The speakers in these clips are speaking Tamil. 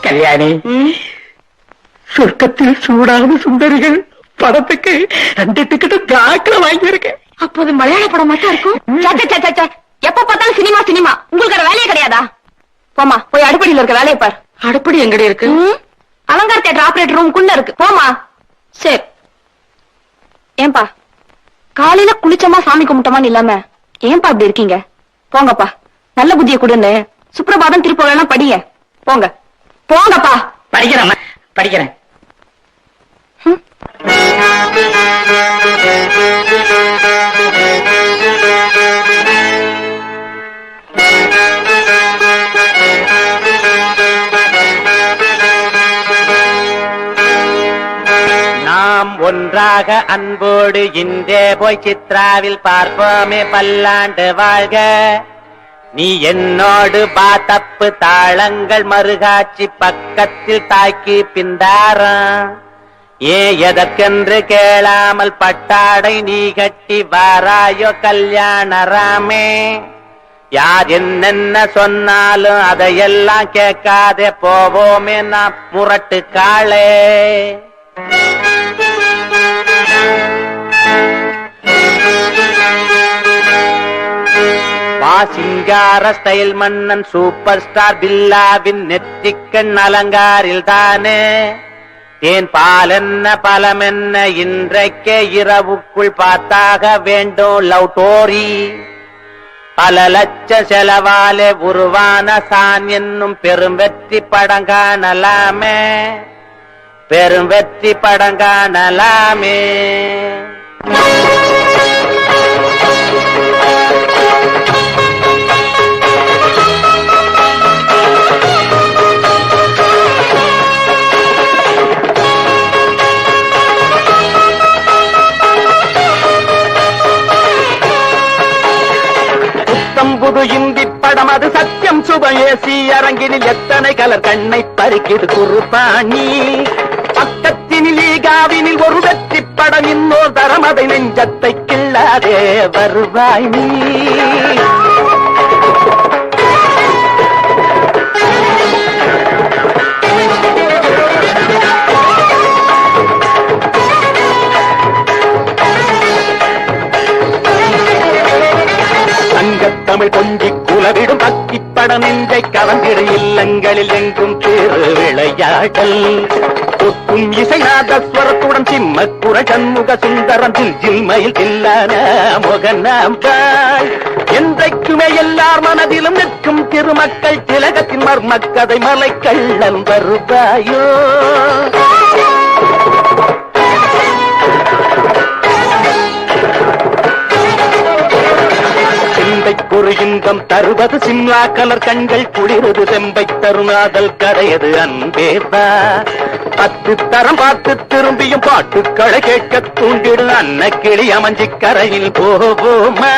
கல்யாணி, சொர்க்கத்தில் சூடான சுந்தரிகள் படத்துக்கு 2 டிக்கெட் பிளாக்ல வாங்கியிருக்கேன். அப்போது மலையாள படம் மட்டும் இருக்கும். எப்ப பார்த்தாலும் சினிமா சினிமா, உங்களுக்கு வேலையே கிடையாதா? போமா, போய் அடுப்படியில் இருக்க வேலையை பார். அடுப்படி எங்கடி இருக்கு? அலங்கார தியேட்டர் ஆபரேட்டர் ரூமுக்குள்ள இருக்கு. போமா. சரி. ஏன்பா காலையில குளிச்சமா சாமி கும்பிட்டமான்னு இல்லாம ஏன்பா இப்படி இருக்கீங்க? போங்கப்பா, நல்ல புத்திய கொடுன்னு சுப்ரபாதம் திருப்பலாம் படிங்க. போங்க போங்கப்பா. படிக்கிறேன் படிக்கிறேன். நாம் ஒன்றாக அன்போடு இன்றே போய் சித்ராவில் பார்ப்போமே, பல்லாண்டு வாழ்க. நீ என்னோடு பாத்தப்பு தாளங்கள் மறுகாட்சி பக்கத்தில் தாக்கி பிந்தாரம். எதற்கென்று கேளாமல் பட்டாடை நீ கட்டி வாராயோ கல்யாணராமே. யார் என்னென்ன சொன்னாலும் அதையெல்லாம் கேட்காதே போவோமே நாம் முரட்டு காளே. சிங்கார ஸ்டைல் மன்னன் சூப்பர் ஸ்டார் பில்லாவின் நெற்றிக்கண் அலங்காரில் தானே. தேன் பால் என்ன பலம் என்ன இன்றைக்கே இரவுக்குள் பார்த்தாக வேண்டும் லவ் ஸ்டோரி. பல லட்ச செலவாலே உருவான சான் என்னும் பெரும் வெற்றி படம் காணலாமே, பெரும் வெற்றி படம் காணலாமே. புது இந்தி படம் அது சத்தியம் சுபயேசி அரங்கினில் எத்தனை கலர் கண்ணை பறிக்கிறது குருபாணி. பக்கத்தினில் ஈகாவினில் ஒரு வெற்றி படம் இன்னொரு தரம் அதை நெஞ்சத்தை கிள்ளாதே வருவாய் நீ. தமிழ் கொஞ்சி குலவிடும் பக்தி படம் நெஞ்சை கலந்திடு இல்லங்களில் எங்கும் திரு விளையாடல். ஒத்தும் இசைநாதஸ்வரத்துடன் சிம்மக்குற சண்முக சுந்தரம் ஜில்மயில் தில்லான முகநாம்பாள். என்றைக்குமே எல்லார் மனதிலும் நிற்கும் திருமக்கள் திலகத்தின் மர்மக்கதை மலை கள்ளன் வருவாயோ. ஒரு இன்பம் தருவது சிம்லா கலர் கண்கள் குளிரது செம்பை தருணாதல் கரையது அன்பேவா. 10 தரம் பார்த்து திரும்பியும் பாட்டுக்களை கேட்க தூண்டிடு அன்ன கிளி அமைஞ்சி கரையில் போவோமா.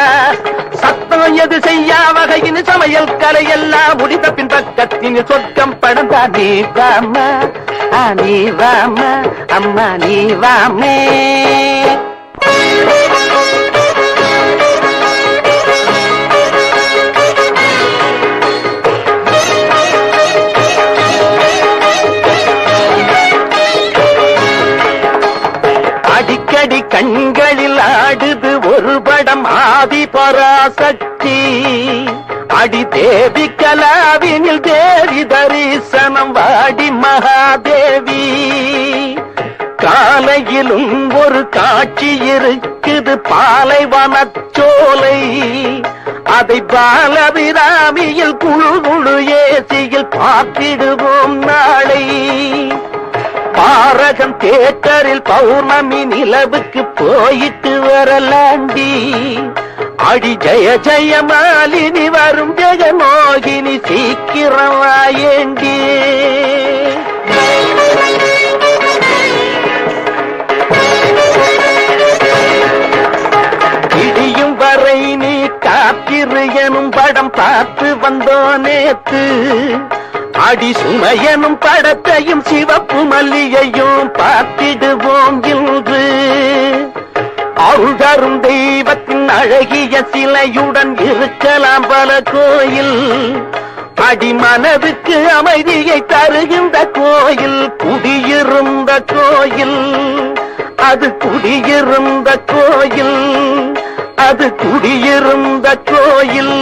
சத்தம் எது செய்யா வகையின் சமையல் கலை எல்லாம் முடித்த பின் பக்கத்தின் சொர்க்கம் படந்தா. நீ வாமா நீ வாமா அம்மா நீ வாமே. அடிக்கடி கண்களில் ஆடுது ஒரு படம் ஆதி பராசக்தி. அடி தேவி கலாவினில் தேவி தரிசனம் வாடி மகாதேவி. காலையிலும் ஒரு காட்சி இருக்குது பாலைவனச்சோலை. அதை பாலபிராமியில் குழு குழு ஏசியில் பார்த்திடுவோம் நாளை. பாரகம் தியேட்டரில் பௌர்ணமி நிலவுக்கு போயிட்டு வரலாண்டி. அடி ஜெய ஜெய மாலினி வரும் ஜெகமோகினி சீக்கிரம் வாயேண்டி. இடியும் வரை நீ காத்திரு எனும் படம் பார்த்து வந்தோம் நேத்து. அடி சுமையனும் படத்தையும் சிவப்பு மல்லிகையும் பார்த்திடுவோம் இன்று. அருள்தரும் தெய்வத்தின் அழகிய சிலையுடன் இருக்கலாம் பல கோயில். அடிமனதுக்கு அமைதியை தருகின்ற கோயில், குடியிருந்த கோயில், அது குடியிருந்த கோயில், அது குடியிருந்த கோயில்.